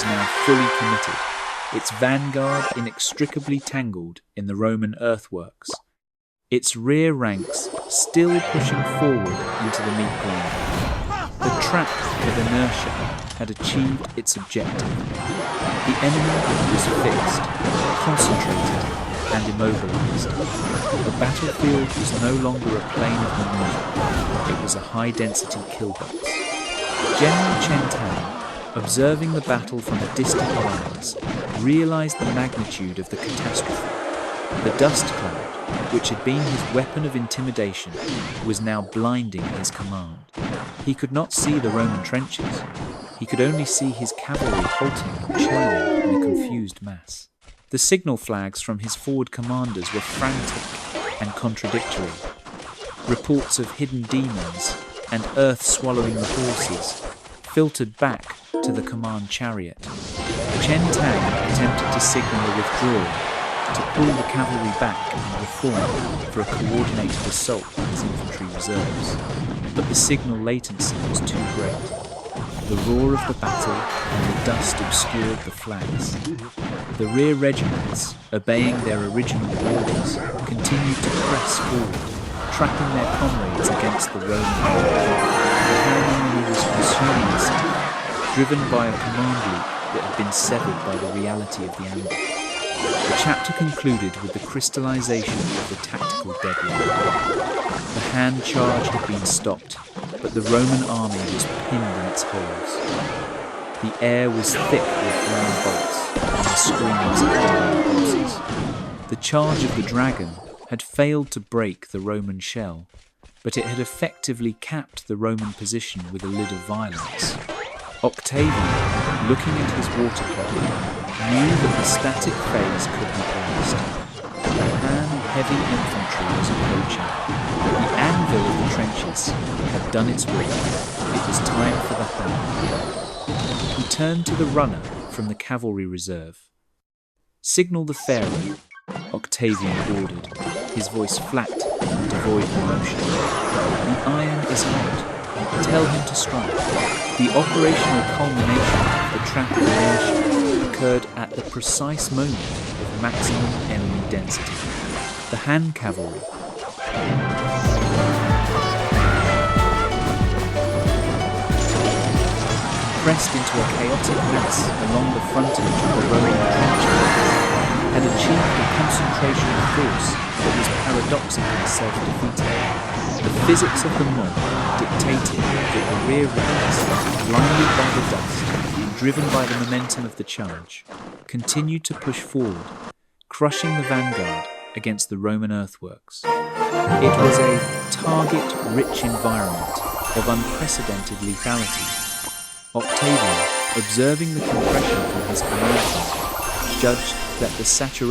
now fully committed, its vanguard inextricably tangled in the Roman earthworks, its rear ranks still pushing forward into the meat grinder. The trap of inertia had achieved its objective. The enemy was fixed, concentrated, and immobilized. The battlefield was no longer a plain of maneuver, it was a high-density killbox. General Chen Tang, observing the battle from a distant glance, realized the magnitude of the catastrophe. The dust cloud, which had been his weapon of intimidation, was now blinding his command. He could not see the Roman trenches. He could only see his cavalry halting and churning in a confused mass. The signal flags from his forward commanders were frantic and contradictory. Reports of hidden demons and earth swallowing the horses filtered back to the command chariot. Chen Tang attempted to signal a withdrawal, to pull the cavalry back and reform for a coordinated assault with his infantry reserves. But the signal latency was too great. The roar of the battle and the dust obscured the flags. The rear regiments, obeying their original orders, continued to press forward, trapping their comrades against the Roman army. The Han army was consuming itself, driven by a command loop that had been severed by the reality of the ambush. The chapter concluded with the crystallization of the tactical deadline. The Han charge had been stopped, but the Roman army was pinned in its holes. The air was thick with brown bolts and the screams of dying horses. The charge of the dragon had failed to break the Roman shell, but it had effectively capped the Roman position with a lid of violence. Octavian, looking at his water clock, knew that the static phase could not last. The Han heavy infantry was approaching. The anvil of the trenches had done its work. It was time for the Han. He turned to the runner from the cavalry reserve. "Signal the Pharaoh," Octavian ordered, his voice flat and devoid of emotion. "The iron is hot. Tell him to strike." The operational culmination of the trap of inertia occurred at the precise moment of maximum enemy density. The Han cavalry, compressed into a chaotic mass along the frontage of the Roman trenches, had achieved a concentration of force that was paradoxically self-defeating. The physics of the mob dictated that the rear ranks, blinded by the dust and driven by the momentum of the charge, continued to push forward, crushing the vanguard against the Roman earthworks. It was a target-rich environment of unprecedented lethality. Octavian, observing the compression from his command center, judged that the saturation